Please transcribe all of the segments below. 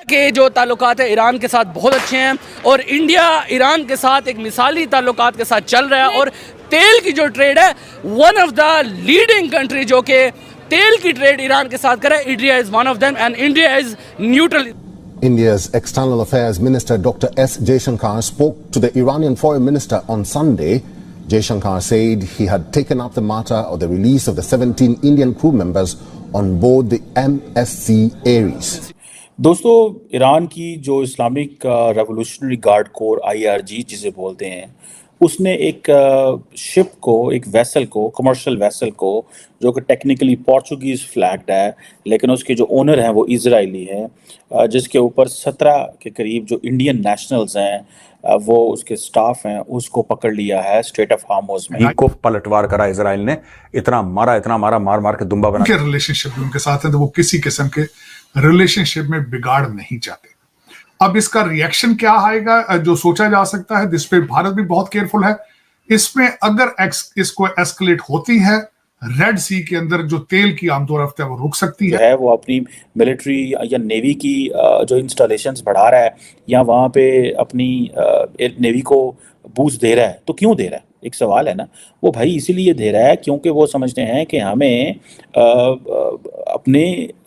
के जो ताल्लुकात है ईरान के साथ बहुत अच्छे हैं और इंडिया ईरान के साथ एक मिसाली ताल्लुकात के साथ चल रहा है और तेल की जो ट्रेड है one of the leading country जो कि तेल की ट्रेड ईरान के साथ करे, India is one of them and India is neutral. India's External Affairs Minister Dr. S. Jaishankar spoke to the Iranian Foreign Minister on Sunday. Jaishankar said he had taken up the matter of the release of the 17 Indian crew members on board the MSC Aries. दोस्तों, Iran की जो Islamic revolutionary guard core IRG जिसे बोलते हैं, उसने एक ship को, एक वेसल को, कमर्शियल वेसल को, जो कि टेक्निकली पोर्चुगीज़ फ्लैग्ड है लेकिन उसके जो ओनर हैं वो इजरायली हैं, जिसके ऊपर 17 के करीब जो इंडियन नेशनल्स हैं वो उसके स्टाफ हैं, उसको पकड़ लिया है स्ट्रेट ऑफ हार्मोज में। को पलटवार करा इजराइल ने, इतना मारा मार मार के दुम्बा बना। उनके रिलेशनशिप उनके साथ है तो वो किसी किस्म के रिलेशनशिप में बिगाड़ नहीं चाहते। अब इसका रिएक्शन क्या आएगा जो सोचा जा सकता है, जिस पे भारत भी बहुत केयरफुल है। इसमें अगर इसको एस्केलेट होती है, रेड सी के अंदर जो तेल की आमतौर रफ्त है वो रुक सकती है। वो अपनी मिलिट्री या नेवी की जो इंस्टॉलेशंस बढ़ा रहा है या वहाँ पे अपनी नेवी को बूस्ट दे रहा है, तो क्यों दे रहा है, एक सवाल है ना। वो भाई इसीलिए दे रहा है क्योंकि वो समझते हैं कि हमें अपने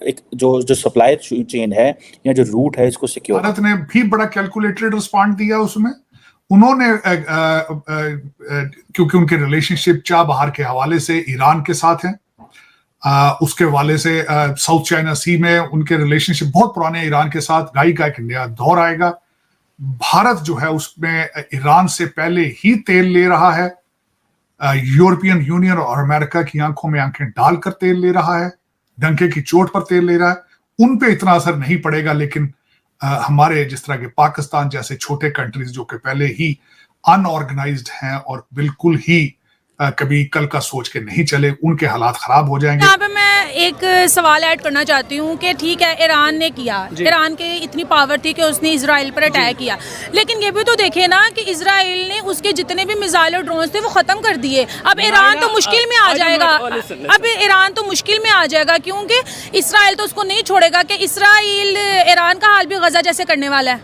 एक जो सप्लाई चेन है या जो रूट है इसको सिक्योर। भारत ने भी बड़ा कैलकुलेटेड रिस्पॉन्ड दिया उसमें। उन्होंने क्योंकि उनके रिलेशनशिप चाह बहार के हवाले से ईरान के साथ हैं, उसके हवाले से साउथ चाइना सी में उनके रिलेशनशिप बहुत पुराने ईरान के साथ। गाई का एक नया दौर आएगा। भारत जो है उसमें ईरान से पहले ही तेल ले रहा है। यूरोपियन यूनियन और अमेरिका की आंखों में आंखें डालकर तेल ले रहा है, डंके की चोट पर तेल ले रहा है। उन पे इतना असर नहीं पड़ेगा, लेकिन हमारे जिस तरह के पाकिस्तान जैसे छोटे कंट्रीज जो कि पहले ही अनऑर्गेनाइज्ड हैं और बिल्कुल ही कभी कल का सोच के नहीं चले, उनके हालात खराब हो जाएंगे। यहाँ पे मैं एक सवाल ऐड करना चाहती हूँ कि ठीक है ईरान ने किया, ईरान के इतनी पावर थी कि उसने इजराइल पर अटैक किया, लेकिन ये भी तो देखिए ना कि इजराइल ने उसके जितने भी मिसाइल और ड्रोन थे वो खत्म कर दिए। अब ईरान तो मुश्किल में आ जाएगा, क्योंकि इसराइल तो उसको नहीं छोड़ेगा कि इसराइल ईरान का हाल भी गजा जैसे करने वाला है।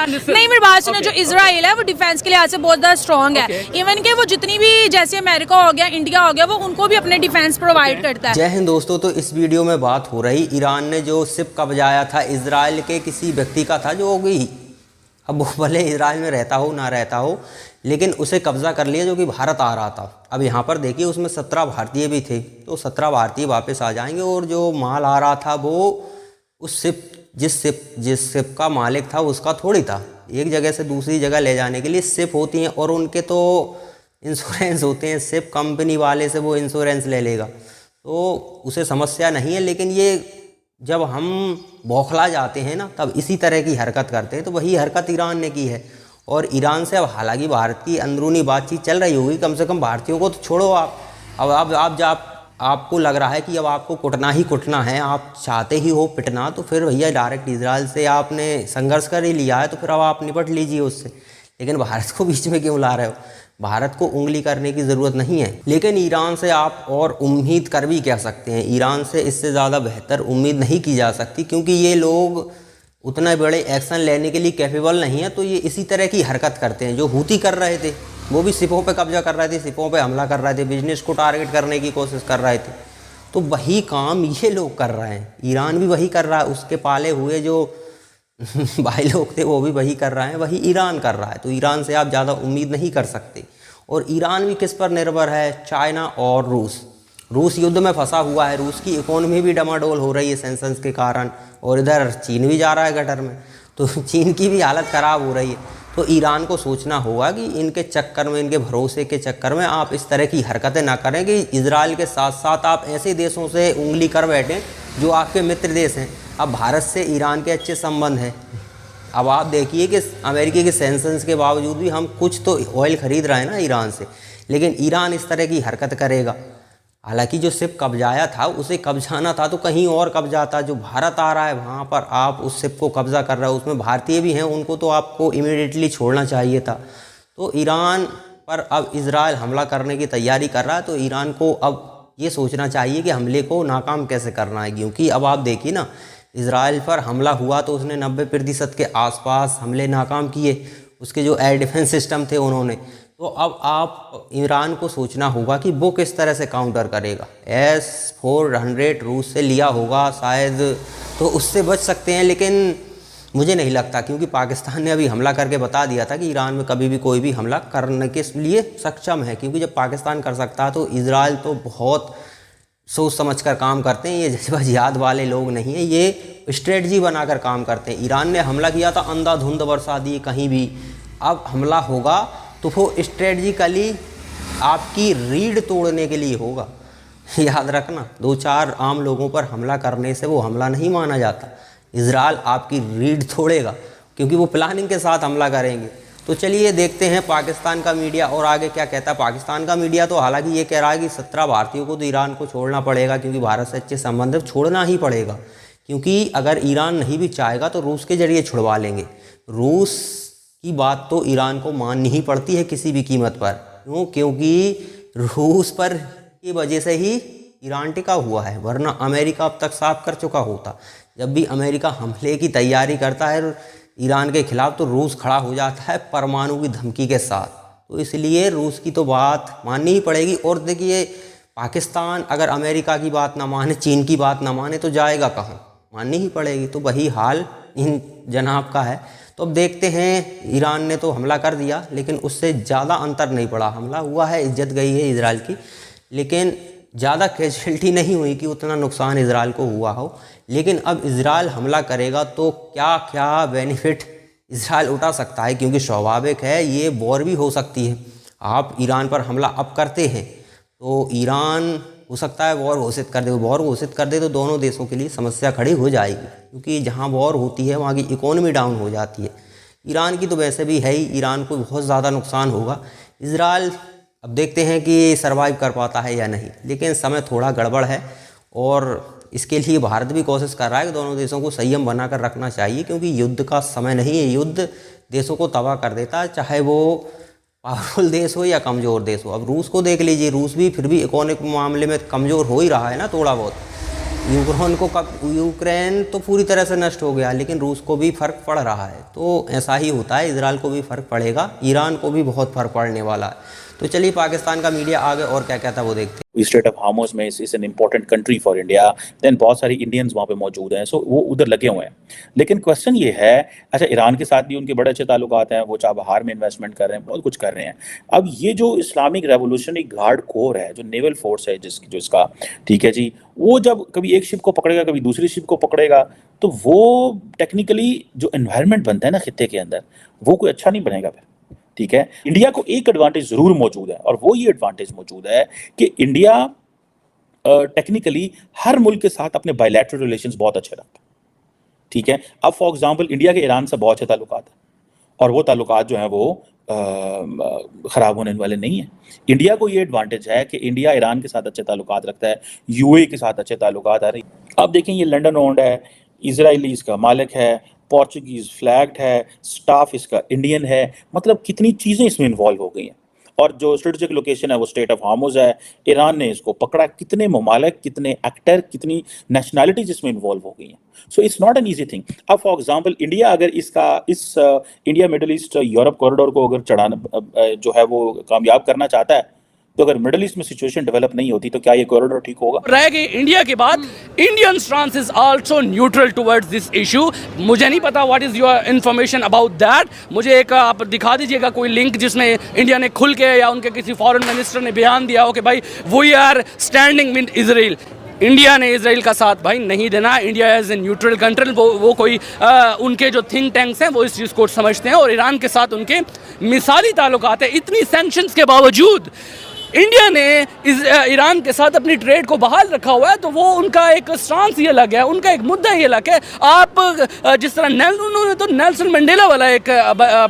नहीं, मेरी बात सुनो, जो इसराइल है वो डिफेंस के लिहाज से बहुत ज्यादा स्ट्रॉन्ग है। इवन के वो जितनी भी जैसे अमेरिका हो गया, इंडिया हो गया, वो उनको भी अपने डिफेंस प्रोवाइड करता है। जय हिंद दोस्तों, तो इस वीडियो में बात हो रही ईरान ने जो शिप कब्जाया था इजराइल के किसी व्यक्ति का था, जो हो गई, अब वो भले इजराइल में रहता हो ना रहता हो, लेकिन उसे कब्जा कर लिया जो कि भारत आ रहा था। अब यहाँ पर देखिए उसमें 17 भारतीय भी थे, तो 17 भारतीय वापस आ जाएंगे और जो माल आ रहा था वो उस जिस शिप का मालिक था उसका थोड़ी था। एक जगह से दूसरी जगह ले जाने के लिए शिप होती हैं और उनके तो इंश्योरेंस होते हैं, शिप कंपनी वाले से वो इंश्योरेंस ले लेगा, तो उसे समस्या नहीं है। लेकिन ये जब हम बौखला जाते हैं ना, तब इसी तरह की हरकत करते हैं, तो वही हरकत ईरान ने की है। और ईरान से अब हालांकि भारत की अंदरूनी बातचीत चल रही होगी, कम से कम भारतीयों को तो छोड़ो आप आपको लग रहा है कि अब आपको कुटना ही कुटना है, आप चाहते ही हो पिटना, तो फिर भैया डायरेक्ट इजराइल से आपने संघर्ष कर ही लिया है, तो फिर अब आप निपट लीजिए उससे। लेकिन भारत को बीच में क्यों ला रहे हो? भारत को उंगली करने की ज़रूरत नहीं है। लेकिन ईरान से आप और उम्मीद कर भी क्या सकते हैं? ईरान से इससे ज़्यादा बेहतर उम्मीद नहीं की जा सकती, क्योंकि ये लोग उतना बड़े एक्शन लेने के लिए कैपेबल नहीं है। तो ये इसी तरह की हरकत करते हैं जो हूती कर रहे थे, वो भी शिपों पे कब्जा कर रहे थे, शिपों पे हमला कर रहे थे, बिजनेस को टारगेट करने की कोशिश कर रहे थे। तो वही काम ये लोग कर रहे हैं, ईरान भी वही कर रहा है, उसके पाले हुए जो भाई लोग थे वो भी वही कर रहे हैं, वही ईरान कर रहा है। तो ईरान से आप ज़्यादा उम्मीद नहीं कर सकते। और ईरान भी किस पर निर्भर है? चाइना और रूस युद्ध में फंसा हुआ है। रूस की इकोनॉमी भी डमाडोल हो रही है सैंक्शंस के कारण, और इधर चीन भी जा रहा है गटर में, तो चीन की भी हालत ख़राब हो रही है। तो ईरान को सोचना होगा कि इनके चक्कर में, इनके भरोसे के चक्कर में आप इस तरह की हरकतें ना करें कि इजराइल के साथ साथ आप ऐसे देशों से उंगली कर बैठें जो आपके मित्र देश हैं। अब भारत से ईरान के अच्छे संबंध हैं। अब आप देखिए कि अमेरिका के सैंक्शंस के बावजूद भी हम कुछ तो ऑयल ख़रीद रहे हैं ना ईरान से, लेकिन ईरान इस तरह की हरकत करेगा। हालांकि जो शिप कब्जाया था उसे कब्जाना था तो कहीं और कब्जाता। जो भारत आ रहा है वहाँ पर आप उस शिप को कब्जा कर रहे हो, उसमें भारतीय भी हैं, उनको तो आपको इमीडिएटली छोड़ना चाहिए था। तो ईरान पर अब इजराइल हमला करने की तैयारी कर रहा है, तो ईरान को अब ये सोचना चाहिए कि हमले को नाकाम कैसे करना है। क्योंकि अब आप देखिए ना इजराइल पर हमला हुआ तो उसने 90% के आसपास हमले नाकाम किए, उसके जो एयर डिफेंस सिस्टम थे उन्होंने। तो अब आप ईरान को सोचना होगा कि वो किस तरह से काउंटर करेगा। S-400 रूस से लिया होगा शायद, तो उससे बच सकते हैं, लेकिन मुझे नहीं लगता, क्योंकि पाकिस्तान ने अभी हमला करके बता दिया था कि ईरान में कभी भी कोई भी हमला करने के लिए सक्षम है। क्योंकि जब पाकिस्तान कर सकता है तो इजराइल तो बहुत सोच समझ कर काम करते हैं, ये जज्बात वाले लोग नहीं हैं, ये स्ट्रेटजी बनाकर काम करते हैं। ईरान ने हमला किया था अंधाधुंध बरसा दी कहीं भी, अब हमला होगा तो वो स्ट्रेटजिकली आपकी रीढ़ तोड़ने के लिए होगा। याद रखना, 2-4 आम लोगों पर हमला करने से वो हमला नहीं माना जाता। इजराइल आपकी रीढ़ तोड़ेगा, क्योंकि वो प्लानिंग के साथ हमला करेंगे। तो चलिए देखते हैं पाकिस्तान का मीडिया और आगे क्या कहता है। पाकिस्तान का मीडिया तो हालांकि ये कह रहा है कि 17 भारतीयों को तो ईरान को छोड़ना पड़ेगा, क्योंकि भारत से अच्छे संबंध छोड़ना ही पड़ेगा, क्योंकि अगर ईरान नहीं भी चाहेगा तो रूस के जरिए छुड़वा लेंगे। रूस की बात तो ईरान को माननी ही पड़ती है किसी भी कीमत पर। क्यों? क्योंकि रूस पर की वजह से ही ईरान टिका हुआ है, वरना अमेरिका अब तक साफ कर चुका होता। जब भी अमेरिका हमले की तैयारी करता है ईरान के खिलाफ तो रूस खड़ा हो जाता है परमाणु की धमकी के साथ। तो इसलिए रूस की तो बात माननी ही पड़ेगी। और देखिए, पाकिस्तान अगर अमेरिका की बात ना माने, चीन की बात ना माने तो जाएगा कहाँ? माननी ही पड़ेगी। तो वही हाल इन जनाब का है। तो अब देखते हैं, ईरान ने तो हमला कर दिया, लेकिन उससे ज़्यादा अंतर नहीं पड़ा। हमला हुआ है, इज्जत गई है इजराइल की, लेकिन ज़्यादा कैजुअल्टी नहीं हुई कि उतना नुकसान इजराइल को हुआ हो। लेकिन अब इजराइल हमला करेगा तो क्या क्या बेनिफिट इजराइल उठा सकता है, क्योंकि स्वाभाविक है ये वॉर भी हो सकती है। आप ईरान पर हमला अब करते हैं तो ईरान हो सकता है वॉर घोषित कर दे। वॉर घोषित कर दे तो दोनों देशों के लिए समस्या खड़ी हो जाएगी, क्योंकि जहाँ वॉर होती है वहाँ की इकोनॉमी डाउन हो जाती है। ईरान की तो वैसे भी है ही, ईरान को बहुत ज़्यादा नुकसान होगा। इजराइल अब देखते हैं कि सर्वाइव कर पाता है या नहीं, लेकिन समय थोड़ा गड़बड़ है और इसके लिए भारत भी कोशिश कर रहा है कि दोनों देशों को संयम बनाकर रखना चाहिए, क्योंकि युद्ध का समय नहीं है। युद्ध देशों को तबाह कर देता है, चाहे वो पावरफुल देश हो या कमज़ोर देश हो। अब रूस को देख लीजिए, रूस भी फिर भी इकोनॉमिक मामले में कमज़ोर हो ही रहा है ना थोड़ा बहुत। यूक्रेन तो पूरी तरह से नष्ट हो गया, लेकिन रूस को भी फ़र्क पड़ रहा है। तो ऐसा ही होता है, इजराइल को भी फ़र्क पड़ेगा, ईरान को भी बहुत फ़र्क पड़ने वाला है। तो चलिए पाकिस्तान का मीडिया आगे और क्या कहता है वो देखते हैं। स्ट्रेट ऑफ हार्मोज में is an important country for India, then बहुत सारी इंडियंस वहाँ पे मौजूद हैं, सो वो उधर लगे हुए हैं। लेकिन क्वेश्चन ये है, अच्छा ईरान के साथ भी उनके बड़े अच्छे ताल्लुकात हैं, वो चाबहार में इन्वेस्टमेंट कर रहे हैं, बहुत कुछ कर रहे हैं। अब ये जो इस्लामिक रेवोल्यूशनरी गार्ड कोर है, जो नेवल फोर्स है जो इसका, ठीक है जी, वो जब कभी एक शिप को पकड़ेगा कभी दूसरी शिप को पकड़ेगा, तो वो टेक्निकली जो एनवायरनमेंट बनता है ना खित्ते के अंदर, वो कोई अच्छा नहीं बनेगा फिर। ठीक है, इंडिया को एक एडवांटेज जरूर मौजूद है, और वो ये एडवांटेज मौजूद है कि इंडिया टेक्निकली हर मुल्क के साथ अपने बायलैटरल रिलेशंस बहुत अच्छे रखता है। ठीक है, अब फॉर एग्जांपल इंडिया के ईरान से बहुत अच्छे ताल्लुकात हैं, और वो ताल्लुकात जो हैं वो ख़राब होने वाले नहीं है। इंडिया को ये एडवांटेज है कि इंडिया ईरान के साथ अच्छे ताल्लुकात रखता है, यूएई के साथ अच्छे ताल्लुकात आ रही। अब देखें, ये लंदन ओन्ड है, इजरायली इसका मालिक है, पोर्चुगीज फ्लैग्ड है, स्टाफ इसका इंडियन है, मतलब कितनी चीज़ें इसमें इन्वॉल्व हो गई हैं। और जो स्ट्रेटेजिक लोकेशन है वो स्टेट ऑफ हार्मोज है, ईरान ने इसको पकड़ा, कितने ममालिक, कितने एक्टर, कितनी नेशनैलिटीज इसमें इन्वॉल्व हो गई हैं। So it's not an easy thing. अब फॉर एग्जांपल इंडिया अगर इस India middle east Europe corridor को अगर चढ़ाना जो है वो कामयाब करना चाहता है, तो अगर मिडिल ईस्ट में सिचुएशन डेवलप नहीं होती तो क्या ये कॉरिडोर ठीक होगा? रह गई इंडिया के बाद, Indian stance is also neutral towards this issue. मुझे नहीं पता what is your information about that. मुझे एक आप दिखा दीजिएगा कोई लिंक जिसमें इंडिया ने खुल के या उनके किसी फॉरेन मिनिस्टर ने बयान दिया हो कि भाई we are standing with Israel. India ने इजराइल का साथ भाई नहीं देना। India as a neutral country, वो कोई उनके जो थिंक टैंक्स हैं वो इस चीज़ को समझते हैं, और ईरान के साथ उनके मिसाली ताल्लुकात है। इतनी सैंक्शंस के बावजूद इंडिया ने ईरान के साथ अपनी ट्रेड को बहाल रखा हुआ है, तो वो उनका एक स्टांस ये लग है, उनका एक मुद्दा ये लग है। आप जिस तरह उन्होंने तो नेल्सन मंडेला वाला एक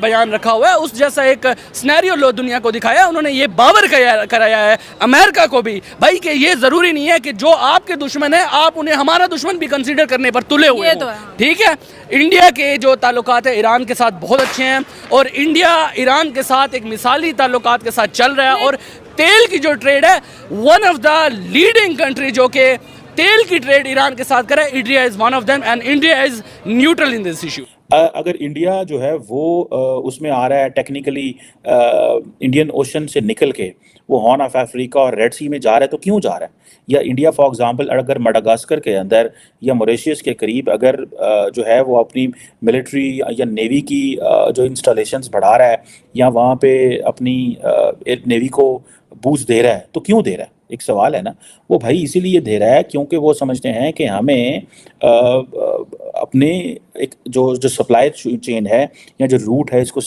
बयान रखा हुआ है, उस जैसा एक सिनेरियो लो दुनिया को दिखाया। उन्होंने ये बावर कराया है अमेरिका को भी भाई कि ये ज़रूरी नहीं है कि जो आपके दुश्मन है आप उन्हें हमारा दुश्मन भी कंसीडर करने पर तुले हुए हो। ठीक है, इंडिया के जो ताल्लुकात है ईरान के साथ बहुत अच्छे हैं, और इंडिया ईरान के साथ एक मिसाली ताल्लुकात के साथ चल रहा है। और तेल की जो ट्रेड है, one of the leading country जो कि तेल की ट्रेड ईरान के साथ करे, India is one of them and India is neutral in this issue. अगर इंडिया जो है वो उसमें आ रहा है टेक्निकली इंडियन ओशन से निकल के वो हॉर्न ऑफ अफ्रीका और रेड सी में जा रहा है, तो क्यों जा रहा है? या इंडिया फॉर एग्जांपल अगर मडागास्कर के अंदर या मॉरिशस के करीब अगर जो है वो अपनी मिलिट्री या नेवी की जो इंस्टॉलेशंस बढ़ा रहा है या वहाँ पे अपनी नेवी को बूस्ट दे रहा है, तो क्यों दे रहा है? एक सवाल है ना। वो भाई इसीलिए दे रहा है क्योंकि वो समझते हैं कि हमें अपने एक जो सप्लाई चेन है या जो रूट है इसको